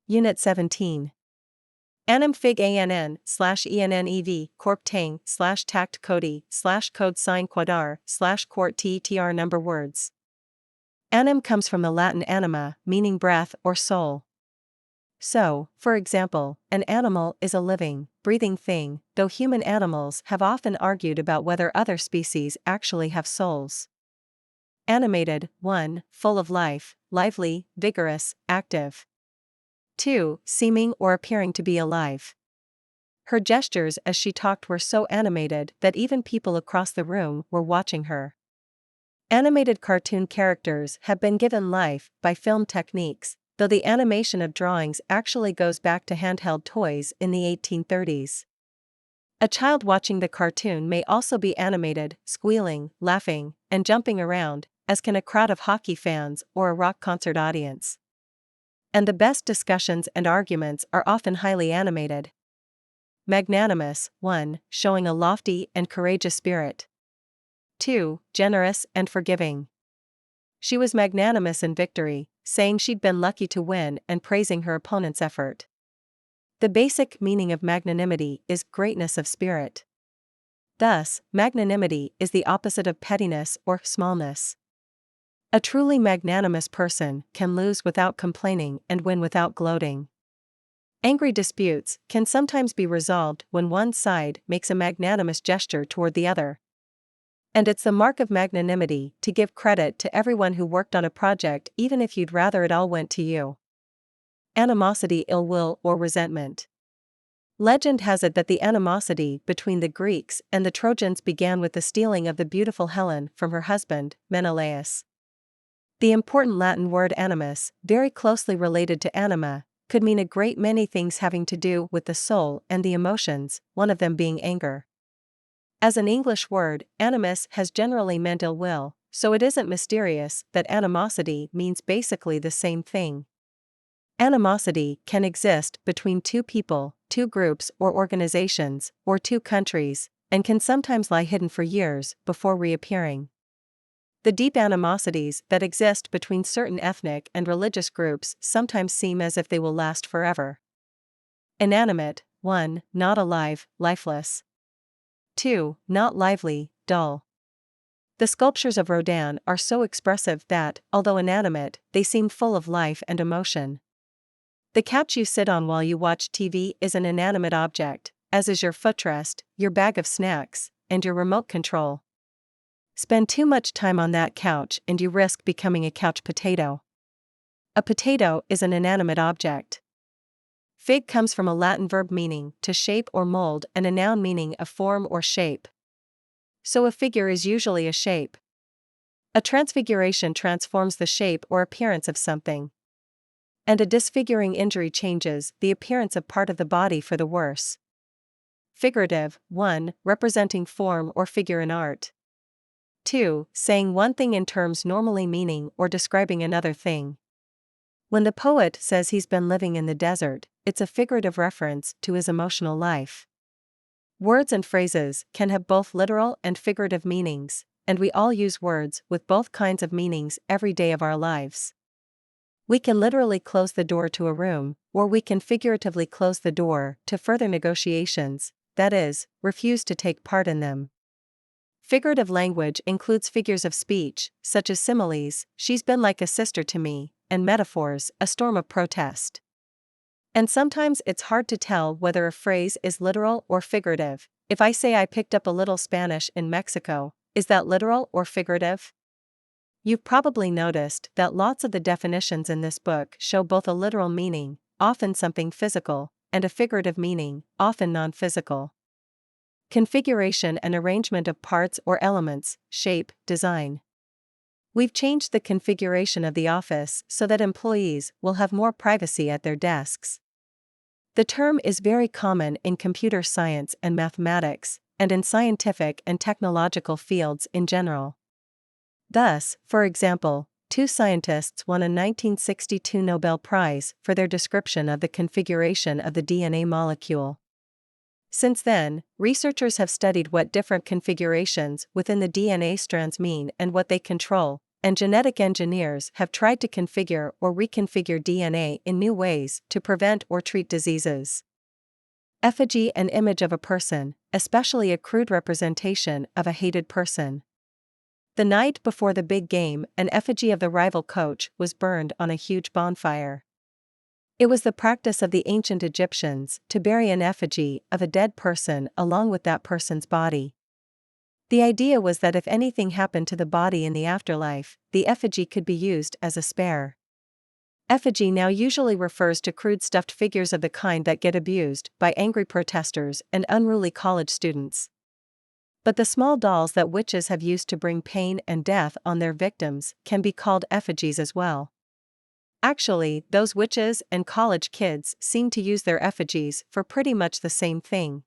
Unit 17. Anem fig ann/ennev corp tang /tact cody /code sign quadar /quart tr number words. Anem comes from the Latin anima, meaning breath or soul. So, for example, an animal is a living, breathing thing, though human animals have often argued about whether other species actually have souls. Animated, 1. Full of life, lively, vigorous, active. 2. Seeming or appearing to be alive. Her gestures as she talked were so animated that even people across the room were watching her. Animated cartoon characters have been given life by film techniques, though the animation of drawings actually goes back to handheld toys in the 1830s. A child watching the cartoon may also be animated, squealing, laughing, and jumping around, as can a crowd of hockey fans or a rock concert audience. And the best discussions and arguments are often highly animated. Magnanimous, 1. Showing a lofty and courageous spirit. 2. Generous and forgiving. She was magnanimous in victory, saying she'd been lucky to win and praising her opponent's effort. The basic meaning of magnanimity is greatness of spirit. Thus, magnanimity is the opposite of pettiness or smallness. A truly magnanimous person can lose without complaining and win without gloating. Angry disputes can sometimes be resolved when one side makes a magnanimous gesture toward the other. And it's the mark of magnanimity to give credit to everyone who worked on a project even if you'd rather it all went to you. Animosity, ill will, or resentment. Legend has it that the animosity between the Greeks and the Trojans began with the stealing of the beautiful Helen from her husband, Menelaus. The important Latin word animus, very closely related to anima, could mean a great many things having to do with the soul and the emotions, one of them being anger. As an English word, animus has generally meant ill will, so it isn't mysterious that animosity means basically the same thing. Animosity can exist between two people, two groups or organizations, or two countries, and can sometimes lie hidden for years before reappearing. The deep animosities that exist between certain ethnic and religious groups sometimes seem as if they will last forever. Inanimate, 1. Not alive, lifeless. 2. Not lively, dull. The sculptures of Rodin are so expressive that, although inanimate, they seem full of life and emotion. The couch you sit on while you watch TV is an inanimate object, as is your footrest, your bag of snacks, and your remote control. Spend too much time on that couch and you risk becoming a couch potato. A potato is an inanimate object. Fig comes from a Latin verb meaning to shape or mold and a noun meaning a form or shape. So a figure is usually a shape. A transfiguration transforms the shape or appearance of something. And a disfiguring injury changes the appearance of part of the body for the worse. Figurative, 1. Representing form or figure in art. 2. Saying one thing in terms normally meaning or describing another thing. When the poet says he's been living in the desert, it's a figurative reference to his emotional life. Words and phrases can have both literal and figurative meanings, and we all use words with both kinds of meanings every day of our lives. We can literally close the door to a room, or we can figuratively close the door to further negotiations, that is, refuse to take part in them. Figurative language includes figures of speech, such as similes, she's been like a sister to me, and metaphors, a storm of protest. And sometimes it's hard to tell whether a phrase is literal or figurative. If I say I picked up a little Spanish in Mexico, is that literal or figurative? You've probably noticed that lots of the definitions in this book show both a literal meaning, often something physical, and a figurative meaning, often non-physical. Configuration and arrangement of parts or elements, shape, design. We've changed the configuration of the office so that employees will have more privacy at their desks. The term is very common in computer science and mathematics, and in scientific and technological fields in general. Thus, for example, two scientists won a 1962 Nobel Prize for their description of the configuration of the DNA molecule. Since then, researchers have studied what different configurations within the DNA strands mean and what they control, and genetic engineers have tried to configure or reconfigure DNA in new ways to prevent or treat diseases. Effigy, an image of a person, especially a crude representation of a hated person. The night before the big game, an effigy of the rival coach was burned on a huge bonfire. It was the practice of the ancient Egyptians to bury an effigy of a dead person along with that person's body. The idea was that if anything happened to the body in the afterlife, the effigy could be used as a spare. Effigy now usually refers to crude stuffed figures of the kind that get abused by angry protesters and unruly college students. But the small dolls that witches have used to bring pain and death on their victims can be called effigies as well. Actually, those witches and college kids seem to use their effigies for pretty much the same thing.